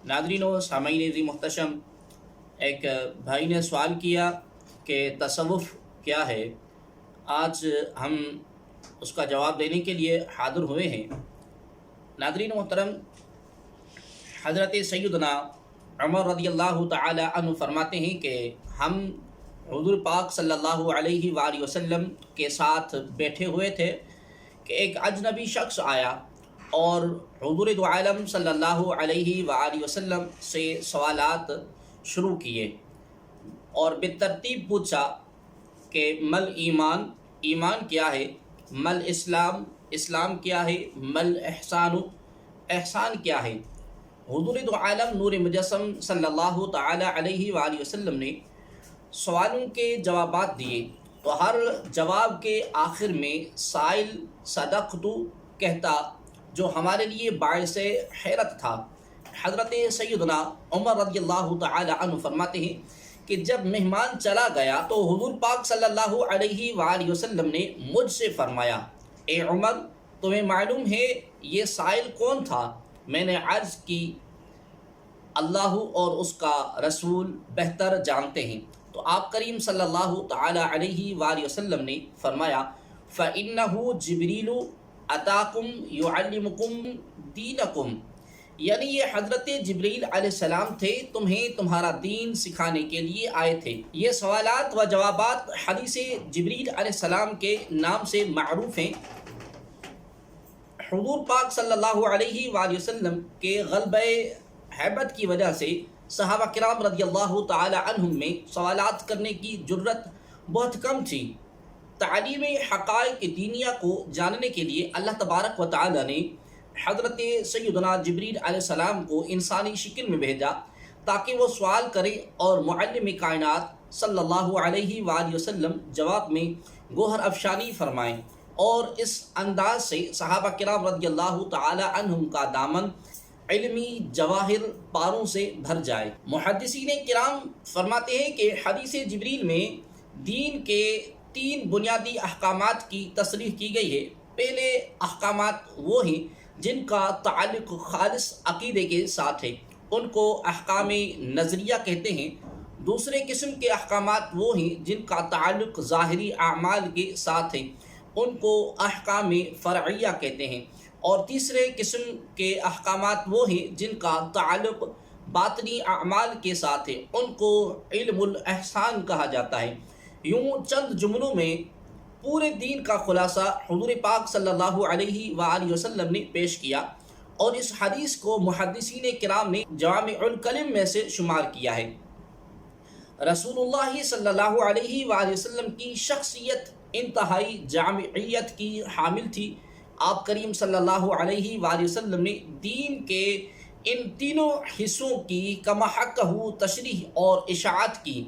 ناظرین و سامعین عزیز محتشم، ایک بھائی نے سوال کیا کہ تصوف کیا ہے۔ آج ہم اس کا جواب دینے کے لیے حاضر ہوئے ہیں۔ ناظرین محترم، حضرت سیدنا عمر رضی اللہ تعالی عنہ فرماتے ہیں کہ ہم حضور پاک صلی اللہ علیہ وآلہ وسلم کے ساتھ بیٹھے ہوئے تھے کہ ایک اجنبی شخص آیا اور حضور دو عالم صلی اللہ علیہ وآلہ وسلم سے سوالات شروع کیے اور بالترتیب پوچھا کہ مل ایمان، ایمان کیا ہے، مل اسلام، اسلام کیا ہے، مل احسان، احسان کیا ہے۔ حضور دو عالم نور مجسم صلی اللہ تعالی علیہ وآلہ وسلم نے سوالوں کے جوابات دیے تو ہر جواب کے آخر میں سائل صدقت کہتا، جو ہمارے لیے باعث حیرت تھا۔ حضرت سیدنا عمر رضی اللہ تعالی عنہ فرماتے ہیں کہ جب مہمان چلا گیا تو حضور پاک صلی اللہ علیہ وآلہ وسلم نے مجھ سے فرمایا، اے عمر، تمہیں معلوم ہے یہ سائل کون تھا؟ میں نے عرض کی، اللہ اور اس کا رسول بہتر جانتے ہیں۔ تو آپ کریم صلی اللہ تعالی علیہ وآلہ وسلم نے فرمایا، فَإِنَّهُ جِبْرِيلُ أَتَاكُمْ يُعَلِّمُكُمْ دِينَكُمْ، یعنی یہ حضرت جبریل علیہ السلام تھے، تمہیں تمہارا دین سکھانے کے لیے آئے تھے۔ یہ سوالات و جوابات حدیث جبریل علیہ السلام کے نام سے معروف ہیں۔ حضور پاک صلی اللہ علیہ وآلہ وسلم کے غلبہ ہیبت کی وجہ سے صحابہ کرام رضی اللہ تعالی عنہم میں سوالات کرنے کی جرت بہت کم تھی۔ تعلیم حقائق دینیہ کو جاننے کے لیے اللہ تبارک و تعالی نے حضرت سیدنا جبریل علیہ السلام کو انسانی شکل میں بھیجا تاکہ وہ سوال کرے اور معلم کائنات صلی اللہ علیہ وآلہ وسلم جواب میں گوہر افشانی فرمائیں، اور اس انداز سے صحابہ کرام رضی اللہ تعالی عنہم کا دامن علمی جواہر پاروں سے بھر جائے۔ محدثین کرام فرماتے ہیں کہ حدیث جبریل میں دین کے 3 بنیادی احکامات کی تصریح کی گئی ہے۔ پہلے احکامات وہ ہیں جن کا تعلق خالص عقیدے کے ساتھ ہے، ان کو احکام نظریہ کہتے ہیں۔ دوسرے قسم کے احکامات وہ ہیں جن کا تعلق ظاہری اعمال کے ساتھ ہے، ان کو احکام فرعیہ کہتے ہیں۔ اور تیسرے قسم کے احکامات وہ ہیں جن کا تعلق باطنی اعمال کے ساتھ ہے، ان کو علم الاحسان کہا جاتا ہے۔ یوں چند جملوں میں پورے دین کا خلاصہ حضور پاک صلی اللہ علیہ وآلہ وسلم نے پیش کیا، اور اس حدیث کو محدثین کرام نے جوامع الکلم میں سے شمار کیا ہے۔ رسول اللہ صلی اللہ علیہ وآلہ وسلم کی شخصیت انتہائی جامعیت کی حامل تھی۔ آپ کریم صلی اللہ علیہ وآلہ وسلم نے دین کے ان تینوں حصوں کی کما حقہ تشریح اور اشاعت کی۔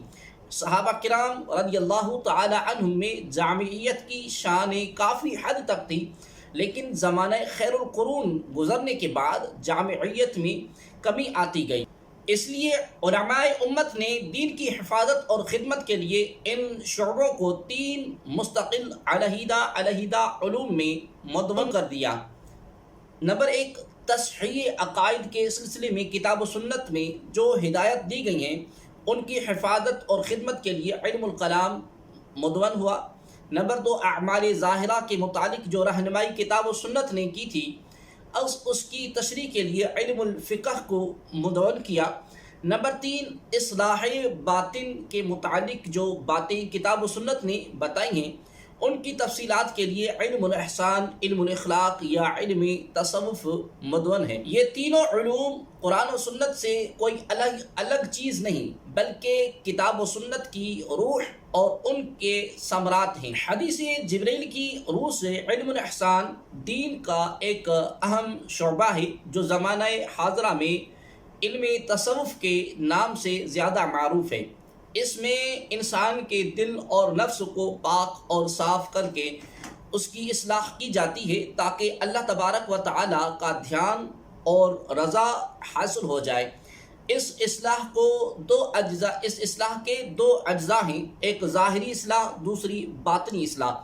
صحابہ کرام رضی اللہ تعالی عنہم میں جامعیت کی شان کافی حد تک تھی، لیکن زمانہ خیر القرون گزرنے کے بعد جامعیت میں کمی آتی گئی۔ اس لیے علماء امت نے دین کی حفاظت اور خدمت کے لیے ان شعبوں کو 3 مستقل علیحدہ علوم میں مدون کر دیا۔ نمبر 1، تصحیح عقائد کے سلسلے میں کتاب و سنت میں جو ہدایت دی گئی ہیں ان کی حفاظت اور خدمت کے لیے علم الکلام مدون ہوا۔ نمبر 2، اعمال ظاہرہ کے متعلق جو رہنمائی کتاب و سنت نے کی تھی اس کی تشریح کے لیے علم الفقہ کو مدون کیا۔ نمبر 3، اصلاح باطن کے متعلق جو باتیں کتاب و سنت نے بتائی ہیں ان کی تفصیلات کے لیے علم الاحسان، علم الاخلاق یا علم تصوف مدون ہے۔ یہ تینوں علوم قرآن و سنت سے کوئی الگ چیز نہیں، بلکہ کتاب و سنت کی روح اور ان کے ثمرات ہیں۔ حدیث جبریل کی روح سے علم الاحسان دین کا ایک اہم شعبہ ہے جو زمانہ حاضرہ میں علم تصوف کے نام سے زیادہ معروف ہے۔ اس میں انسان کے دل اور نفس کو پاک اور صاف کر کے اس کی اصلاح کی جاتی ہے تاکہ اللہ تبارک و تعالی کا دھیان اور رضا حاصل ہو جائے۔ اس اصلاح کے 2 اجزاء ہیں، ایک ظاہری اصلاح، دوسری باطنی اصلاح۔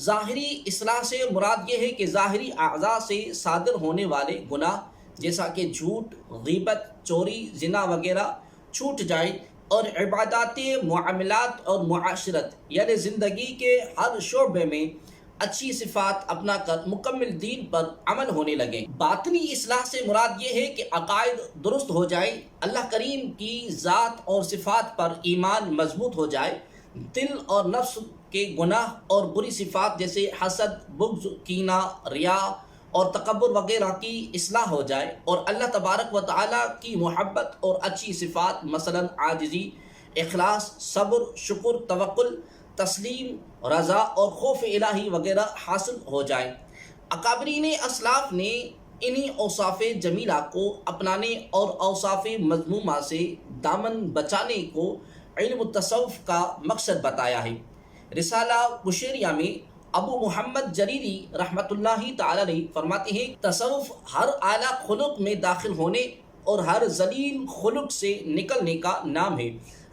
ظاہری اصلاح سے مراد یہ ہے کہ ظاہری اعضاء سے صادر ہونے والے گناہ جیسا کہ جھوٹ، غیبت، چوری، زنا وغیرہ چھوٹ جائے، اور عبادات، معاملات اور معاشرت یعنی زندگی کے ہر شعبے میں اچھی صفات اپنا کر مکمل دین پر عمل ہونے لگے۔ باطنی اصلاح سے مراد یہ ہے کہ عقائد درست ہو جائے، اللہ کریم کی ذات اور صفات پر ایمان مضبوط ہو جائے، دل اور نفس کے گناہ اور بری صفات جیسے حسد، بغض، کینہ، ریا اور تکبر وغیرہ کی اصلاح ہو جائے، اور اللہ تبارک و تعالیٰ کی محبت اور اچھی صفات مثلا عاجزی، اخلاص، صبر، شکر، توکل، تسلیم، رضا اور خوف الہی وغیرہ حاصل ہو جائے۔ اکابرین اسلاف نے انہی اوصاف جمیلہ کو اپنانے اور اوصاف مذمومہ سے دامن بچانے کو علم التصوف کا مقصد بتایا ہے۔ رسالہ قشیریہ میں ابو محمد جریری رحمۃ اللہ تعالی علیہ فرماتے ہیں، تصوف ہر اعلیٰ خلق میں داخل ہونے اور ہر ذلیل خلق سے نکلنے کا نام ہے۔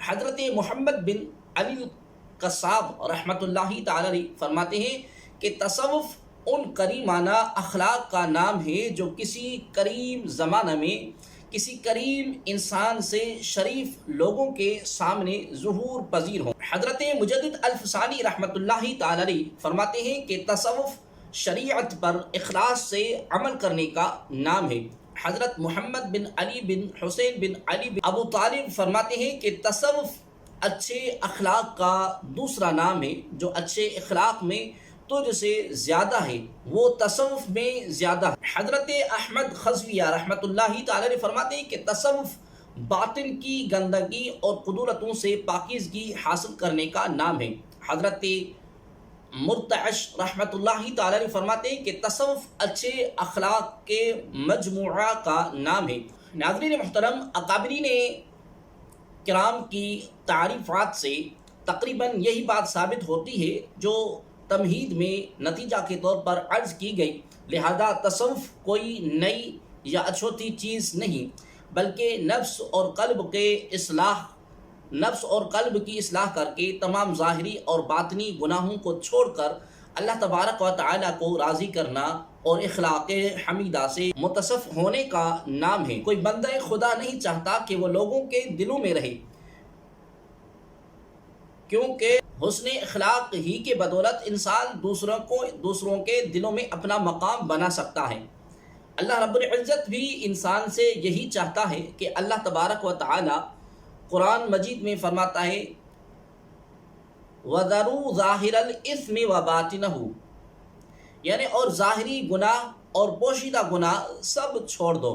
حضرت محمد بن علی قصاب رحمۃ اللہ تعالی علیہ فرماتے ہیں کہ تصوف ان کریمانہ اخلاق کا نام ہے جو کسی کریم زمانہ میں کسی کریم انسان سے شریف لوگوں کے سامنے ظہور پذیر ہوں۔ حضرت مجدد الفسانی رحمۃ اللہ تعالی علیہ فرماتے ہیں کہ تصوف شریعت پر اخلاص سے عمل کرنے کا نام ہے۔ حضرت محمد بن علی بن حسین بن علی بن ابو طالب فرماتے ہیں کہ تصوف اچھے اخلاق کا دوسرا نام ہے، جو اچھے اخلاق میں تجھ سے زیادہ ہے وہ تصوف میں زیادہ ہے۔ حضرت احمد خزویہ رحمۃ اللہ تعالی علیہ فرماتے ہیں کہ تصوف باطن کی گندگی اور قدرتوں سے پاکیزگی حاصل کرنے کا نام ہے۔ حضرت مرتعش رحمۃ اللہ تعالی علیہ فرماتے ہیں کہ تصوف اچھے اخلاق کے مجموعہ کا نام ہے۔ ناظرین محترم، اکابرین کرام کی تعریفات سے تقریباً یہی بات ثابت ہوتی ہے جو تمہید میں نتیجہ کے طور پر عرض کی گئی، لہذا تصوف کوئی نئی یا اچھوتی چیز نہیں، بلکہ نفس اور قلب کی اصلاح کر کے تمام ظاہری اور باطنی گناہوں کو چھوڑ کر اللہ تبارک و تعالیٰ کو راضی کرنا اور اخلاق حمیدہ سے متصف ہونے کا نام ہے۔ کوئی بندہ خدا نہیں چاہتا کہ وہ لوگوں کے دلوں میں رہے، کیونکہ حسن اخلاق ہی کے بدولت انسان دوسروں کے دلوں میں اپنا مقام بنا سکتا ہے۔ اللہ رب العزت بھی انسان سے یہی چاہتا ہے کہ اللہ تبارک و تعالی قرآن مجید میں فرماتا ہے وَذَرُوا ظَاهِرَ الْإِثْمِ وَبَاطِنَهُ، یعنی اور ظاہری گناہ اور پوشیدہ گناہ سب چھوڑ دو۔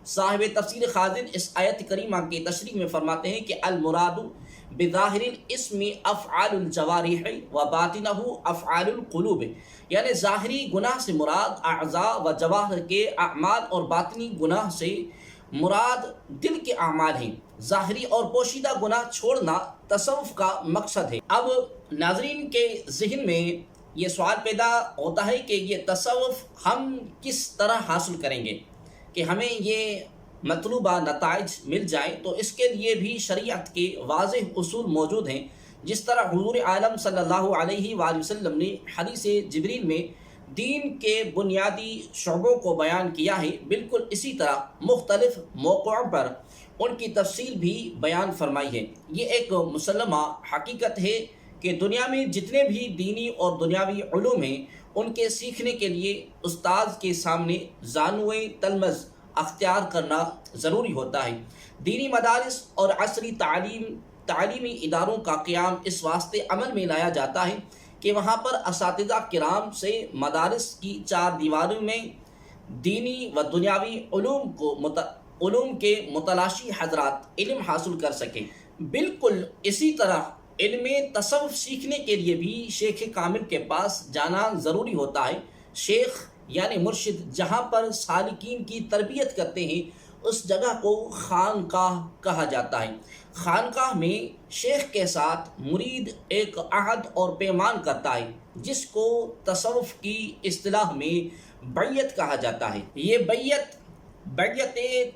صاحب تفسیر خازن اس آیت کریمہ کی تشریح میں فرماتے ہیں کہ المراد بظاہر الاسم افعال الجوارح وباطنہ افعال القلوب، یعنی ظاہری گناہ سے مراد اعضاء و جواہر کے اعمال اور باطنی گناہ سے مراد دل کے اعمال ہیں۔ ظاہری اور پوشیدہ گناہ چھوڑنا تصوف کا مقصد ہے۔ اب ناظرین کے ذہن میں یہ سوال پیدا ہوتا ہے کہ یہ تصوف ہم کس طرح حاصل کریں گے کہ ہمیں یہ مطلوبہ نتائج مل جائیں؟ تو اس کے لیے بھی شریعت کے واضح اصول موجود ہیں۔ جس طرح حضور عالم صلی اللہ علیہ وآلہ وسلم نے حدیث جبریل میں دین کے بنیادی شعبوں کو بیان کیا ہے، بالکل اسی طرح مختلف موقعوں پر ان کی تفصیل بھی بیان فرمائی ہے۔ یہ ایک مسلمہ حقیقت ہے کہ دنیا میں جتنے بھی دینی اور دنیاوی علوم ہیں ان کے سیکھنے کے لیے استاذ کے سامنے زانوئے تلمذ اختیار کرنا ضروری ہوتا ہے۔ دینی مدارس اور عصری تعلیمی اداروں کا قیام اس واسطے عمل میں لایا جاتا ہے کہ وہاں پر اساتذہ کرام سے مدارس کی چار دیواروں میں دینی و دنیاوی علوم کے متلاشی حضرات علم حاصل کر سکیں۔ بالکل اسی طرح علم تصوف سیکھنے کے لیے بھی شیخ کامل کے پاس جانا ضروری ہوتا ہے۔ شیخ یعنی مرشد جہاں پر سالکین کی تربیت کرتے ہیں اس جگہ کو خانقاہ کہا جاتا ہے۔ خانقاہ میں شیخ کے ساتھ مرید ایک عہد اور پیمان کرتا ہے جس کو تصوف کی اصطلاح میں بیعت کہا جاتا ہے۔ یہ بیعت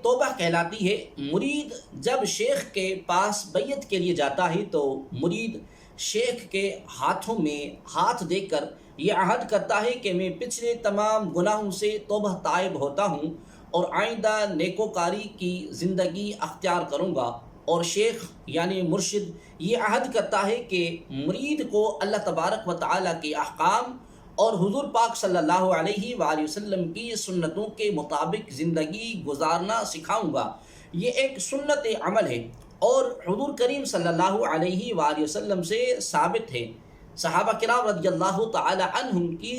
توبہ کہلاتی ہے۔ مرید جب شیخ کے پاس بیعت کے لیے جاتا ہے تو مرید شیخ کے ہاتھوں میں ہاتھ دے کر یہ عہد کرتا ہے کہ میں پچھلے تمام گناہوں سے توبہ تائب ہوتا ہوں اور آئندہ نیکوکاری کی زندگی اختیار کروں گا۔ اور شیخ یعنی مرشد یہ عہد کرتا ہے کہ مرید کو اللہ تبارک و تعالیٰ کے احکام اور حضور پاک صلی اللہ علیہ وآلہ وسلم کی سنتوں کے مطابق زندگی گزارنا سکھاؤں گا۔ یہ ایک سنت عمل ہے اور حضور کریم صلی اللہ علیہ وآلہ وسلم سے ثابت ہے۔ صحابہ کرام رضی اللہ تعالی عنہم کی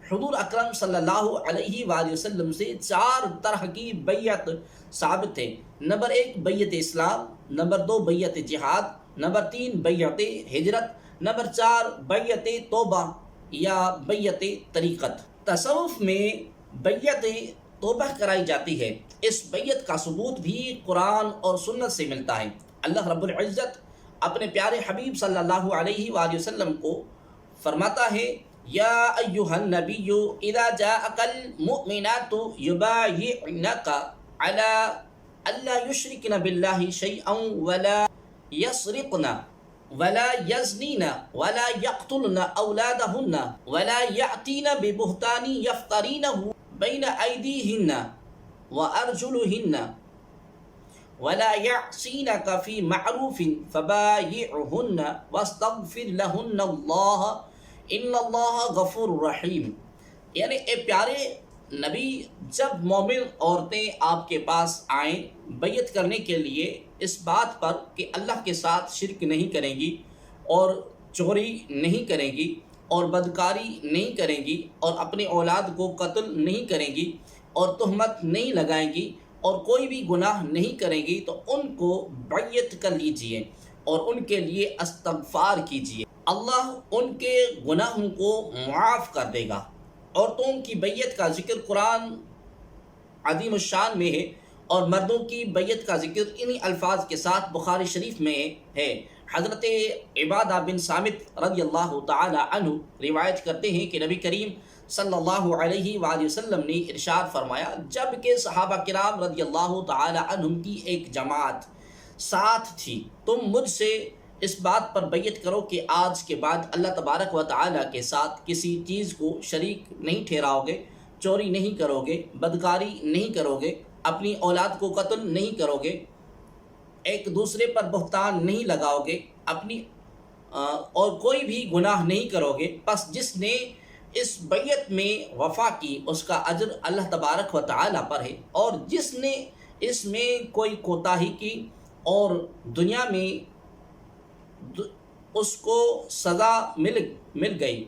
حضور اکرم صلی اللہ علیہ وآلہ وسلم سے 4 طرح کی بیعت ثابت ہے۔ نمبر 1 بیعت اسلام، نمبر 2 بیعت جہاد، نمبر 3 بیعت ہجرت، نمبر 4 بیعت توبہ یا بیعت طریقت۔ تصوف میں بیعت توبہ کرائی جاتی ہے۔ اس بیعت کا ثبوت بھی قرآن اور سنت سے ملتا ہے۔ اللہ رب العزت اپنے پیارے حبیب صلی اللہ علیہ وآلہ وسلم کو فرماتا ہے، یا ایہا النبی اذا جاءک المؤمنات یبایعنک علی الا یشرکن باللہ شیئا ولا یسرقن ولا یزنین ولا یقتلن اولادہن ولا یأتین ببہتان یفترینہ بین ایدیہن وارجلہن ولا یعصینک فی معروف فبایعہن واستغفر لہن اللہ ان اللہ غفور رحیم۔ یعنی اے پیارے نبی، جب مومن عورتیں آپ کے پاس آئیں بیعت کرنے کے لیے اس بات پر کہ اللہ کے ساتھ شرک نہیں کریں گی اور چوری نہیں کریں گی اور بدکاری نہیں کریں گی اور اپنے اولاد کو قتل نہیں کریں گی اور تہمت نہیں لگائیں گی اور کوئی بھی گناہ نہیں کریں گی، تو ان کو بیعت کر لیجئے اور ان کے لیے استغفار کیجئے، اللہ ان کے گناہوں کو معاف کر دے گا۔ عورتوں کی بیعت کا ذکر قرآن عظیم الشان میں ہے اور مردوں کی بیعت کا ذکر انہی الفاظ کے ساتھ بخاری شریف میں ہے۔ حضرت عبادہ بن صامت رضی اللہ تعالی عنہ روایت کرتے ہیں کہ نبی کریم صلی اللہ علیہ وآلہ وسلم نے ارشاد فرمایا، جب کہ صحابہ کرام رضی اللہ تعالی عنہم کی ایک جماعت ساتھ تھی، تم مجھ سے اس بات پر بیعت کرو کہ آج کے بعد اللہ تبارک و تعالیٰ کے ساتھ کسی چیز کو شریک نہیں ٹھہراؤ گے، چوری نہیں کرو گے، بدکاری نہیں کرو گے، اپنی اولاد کو قتل نہیں کرو گے، ایک دوسرے پر بہتان نہیں لگاؤ گے، اپنی اور کوئی بھی گناہ نہیں کرو گے۔ پس جس نے اس بیعت میں وفا کی اس کا اجر اللہ تبارک و تعالیٰ پر ہے، اور جس نے اس میں کوئی کوتاہی کی اور دنیا میں اس کو سزا مل گئی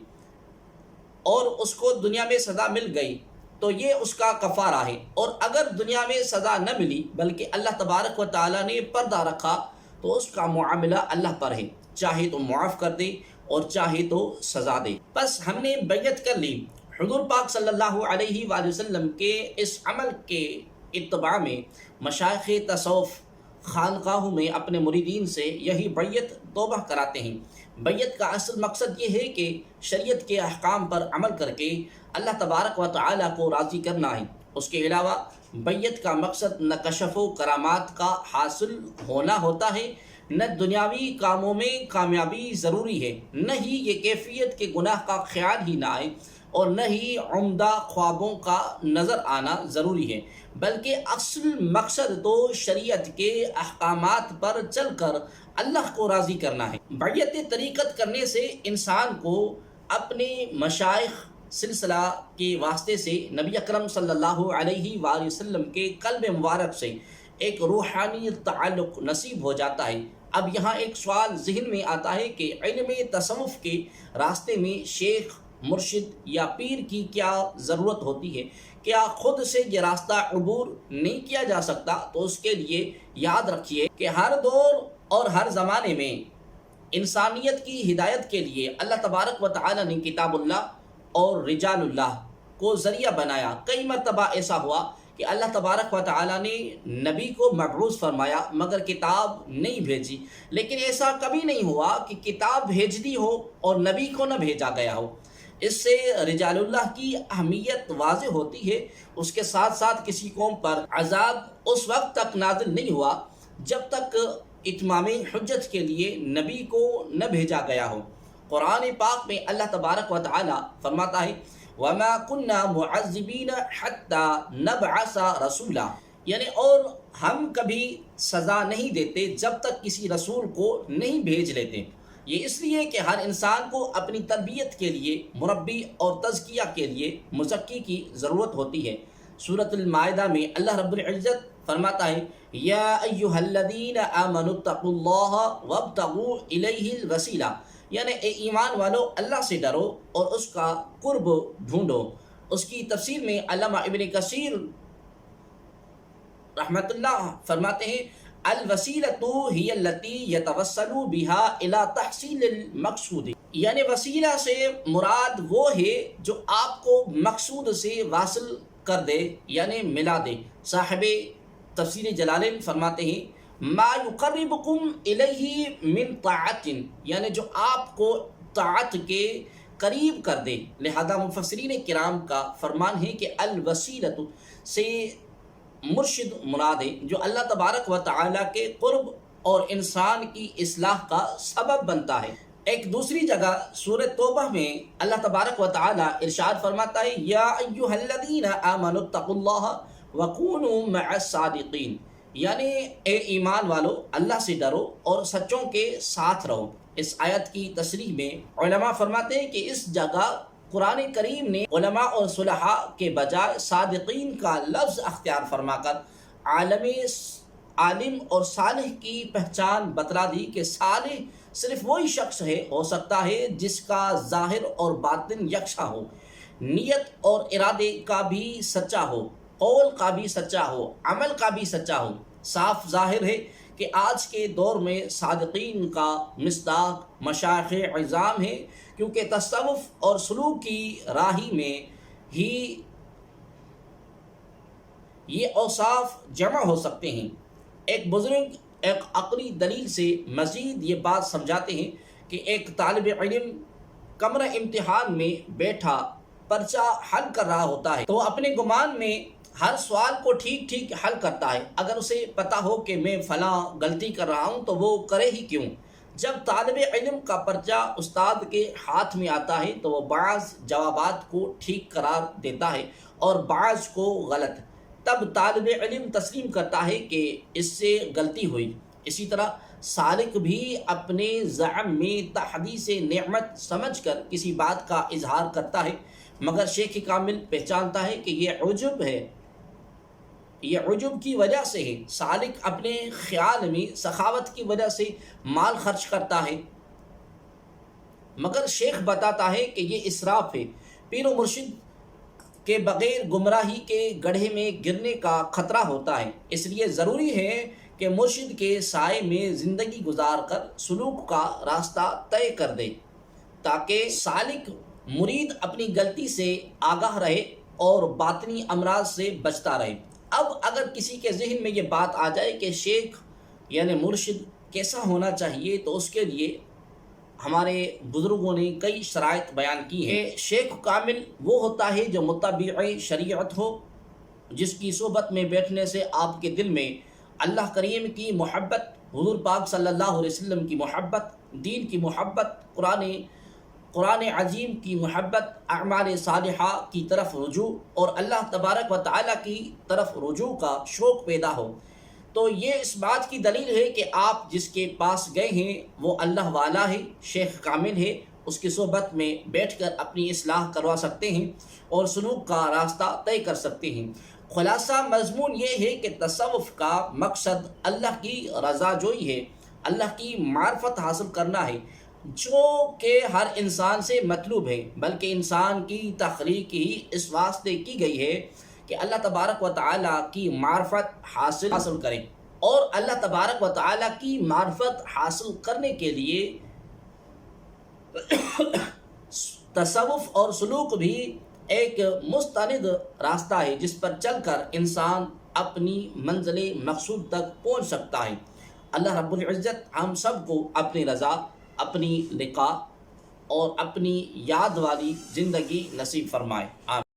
اور اس کو دنیا میں سزا مل گئی تو یہ اس کا کفارہ ہے، اور اگر دنیا میں سزا نہ ملی بلکہ اللہ تبارک و تعالیٰ نے پردہ رکھا تو اس کا معاملہ اللہ پر ہے، چاہے تو معاف کر دے اور چاہے تو سزا دے۔ بس ہم نے بیعت کر لی۔ حضور پاک صلی اللہ علیہ وآلہ وسلم کے اس عمل کے اتباع میں مشائخ تصوف خانقاہوں میں اپنے مریدین سے یہی بیعت توبہ کراتے ہیں۔ بیعت کا اصل مقصد یہ ہے کہ شریعت کے احکام پر عمل کر کے اللہ تبارک و تعالیٰ کو راضی کرنا ہے۔ اس کے علاوہ بیعت کا مقصد نہ کشف و کرامات کا حاصل ہونا ہوتا ہے، نہ دنیاوی کاموں میں کامیابی ضروری ہے، نہ ہی یہ کیفیت کے گناہ کا خیال ہی نہ آئے اور نہ ہی عمدہ خوابوں کا نظر آنا ضروری ہے، بلکہ اصل مقصد تو شریعت کے احکامات پر چل کر اللہ کو راضی کرنا ہے۔ بیعت طریقت کرنے سے انسان کو اپنے مشائخ سلسلہ کے واسطے سے نبی اکرم صلی اللہ علیہ وآلہ وسلم کے قلب مبارک سے ایک روحانی تعلق نصیب ہو جاتا ہے۔ اب یہاں ایک سوال ذہن میں آتا ہے کہ علم تصوف کے راستے میں شیخ، مرشد یا پیر کی کیا ضرورت ہوتی ہے؟ کیا خود سے یہ راستہ عبور نہیں کیا جا سکتا؟ تو اس کے لیے یاد رکھیے کہ ہر دور اور ہر زمانے میں انسانیت کی ہدایت کے لیے اللہ تبارک و تعالیٰ نے کتاب اللہ اور رجال اللہ کو ذریعہ بنایا۔ کئی مرتبہ ایسا ہوا کہ اللہ تبارک و تعالیٰ نے نبی کو مبعوث فرمایا مگر کتاب نہیں بھیجی، لیکن ایسا کبھی نہیں ہوا کہ کتاب بھیج دی ہو اور نبی کو نہ بھیجا گیا ہو۔ اس سے رجال اللہ کی اہمیت واضح ہوتی ہے۔ اس کے ساتھ ساتھ کسی قوم پر عذاب اس وقت تک نازل نہیں ہوا جب تک اتمام حجت کے لیے نبی کو نہ بھیجا گیا ہو۔ قرآن پاک میں اللہ تبارک و تعالی فرماتا ہے وما كنا معذبین حتی نبعث رسولا، یعنی اور ہم کبھی سزا نہیں دیتے جب تک کسی رسول کو نہیں بھیج لیتے۔ یہ اس لیے کہ ہر انسان کو اپنی تربیت کے لیے مربی اور تزکیہ کے لیے مزکی کی ضرورت ہوتی ہے۔ سورۃ المائدہ میں اللہ رب العزت فرماتا ہے یا ایھا الذین آمنوا اتقوا اللہ وابتغوا الیہ الوسیلہ، یعنی اے ایمان والو اللہ سے ڈرو اور اس کا قرب ڈھونڈو۔ اس کی تفسیر میں علامہ ابن کثیر رحمت اللہ فرماتے ہیں الوسیلۃ ہی التی یتوسل بها الی تحصیل المقصود، یعنی وسیلہ سے مراد وہ ہے جو آپ کو مقصود سے واصل کر دے یعنی ملا دے۔ صاحب تفسیر جلالین فرماتے ہیں ما یقربکم الیہ من طاعت، یعنی جو آپ کو طاعت کے قریب کر دے۔ لہذا مفسرین کرام کا فرمان ہے کہ الوسیلۃ سے مرشد مراد ہے جو اللہ تبارک و تعالیٰ کے قرب اور انسان کی اصلاح کا سبب بنتا ہے۔ ایک دوسری جگہ سورۃ توبہ میں اللہ تبارک و تعالیٰ ارشاد فرماتا ہے یا ایھا الذین آمنوا اتقوا اللہ وکونوا مع الصادقین، یعنی اے ایمان والو اللہ سے ڈرو اور سچوں کے ساتھ رہو۔ اس آیت کی تصریح میں علماء فرماتے ہیں کہ اس جگہ قرآن کریم نے علماء اور صلحاء کے بجائے صادقین کا لفظ اختیار فرما کر عالم اور صالح کی پہچان بتلا دی کہ صالح صرف وہی شخص ہو سکتا ہے جس کا ظاہر اور باطن یکساں ہو، نیت اور ارادے کا بھی سچا ہو، قول کا بھی سچا ہو، عمل کا بھی سچا ہو۔ صاف ظاہر ہے کہ آج کے دور میں صادقین کا مصداق مشائخ اعظام ہے، کیونکہ تصوف اور سلوک کی راہی میں ہی یہ اوصاف جمع ہو سکتے ہیں۔ ایک بزرگ ایک عقلی دلیل سے مزید یہ بات سمجھاتے ہیں کہ ایک طالب علم کمرہ امتحان میں بیٹھا پرچہ حل کر رہا ہوتا ہے تو وہ اپنے گمان میں ہر سوال کو ٹھیک ٹھیک حل کرتا ہے۔ اگر اسے پتہ ہو کہ میں فلاں غلطی کر رہا ہوں تو وہ کرے ہی کیوں؟ جب طالب علم کا پرچہ استاد کے ہاتھ میں آتا ہے تو وہ بعض جوابات کو ٹھیک قرار دیتا ہے اور بعض کو غلط، تب طالب علم تسلیم کرتا ہے کہ اس سے غلطی ہوئی۔ اسی طرح سالک بھی اپنے زعم میں تحدیث نعمت سمجھ کر کسی بات کا اظہار کرتا ہے، مگر شیخ کامل پہچانتا ہے کہ یہ عجب ہے، یہ عجب کی وجہ سے ہے۔ سالک اپنے خیال میں سخاوت کی وجہ سے مال خرچ کرتا ہے، مگر شیخ بتاتا ہے کہ یہ اسراف ہے۔ پیر و مرشد کے بغیر گمراہی کے گڑھے میں گرنے کا خطرہ ہوتا ہے، اس لیے ضروری ہے کہ مرشد کے سائے میں زندگی گزار کر سلوک کا راستہ طے کر دے تاکہ سالک مرید اپنی غلطی سے آگاہ رہے اور باطنی امراض سے بچتا رہے۔ اب اگر کسی کے ذہن میں یہ بات آ جائے کہ شیخ یعنی مرشد کیسا ہونا چاہیے تو اس کے لیے ہمارے بزرگوں نے کئی شرائط بیان کی ہیں۔ شیخ کامل وہ ہوتا ہے جو متبع شریعت ہو، جس کی صحبت میں بیٹھنے سے آپ کے دل میں اللہ کریم کی محبت، حضور پاک صلی اللہ علیہ وسلم کی محبت، دین کی محبت، قرآن عظیم کی محبت، اعمال صالحہ کی طرف رجوع اور اللہ تبارک و تعالیٰ کی طرف رجوع کا شوق پیدا ہو۔ تو یہ اس بات کی دلیل ہے کہ آپ جس کے پاس گئے ہیں وہ اللہ والا ہے، شیخ کامل ہے، اس کی صحبت میں بیٹھ کر اپنی اصلاح کروا سکتے ہیں اور سلوک کا راستہ طے کر سکتے ہیں۔ خلاصہ مضمون یہ ہے کہ تصوف کا مقصد اللہ کی رضا جوئی ہے، اللہ کی معرفت حاصل کرنا ہے، جو کہ ہر انسان سے مطلوب ہے، بلکہ انسان کی تخلیق ہی اس واسطے کی گئی ہے کہ اللہ تبارک و تعالیٰ کی معرفت حاصل کریں، اور اللہ تبارک و تعالیٰ کی معرفت حاصل کرنے کے لیے تصوف اور سلوک بھی ایک مستند راستہ ہے جس پر چل کر انسان اپنی منزل مقصود تک پہنچ سکتا ہے۔ اللہ رب العزت ہم سب کو اپنی رضا، اپنی لقاء اور اپنی یاد والی زندگی نصیب فرمائے۔ آمین۔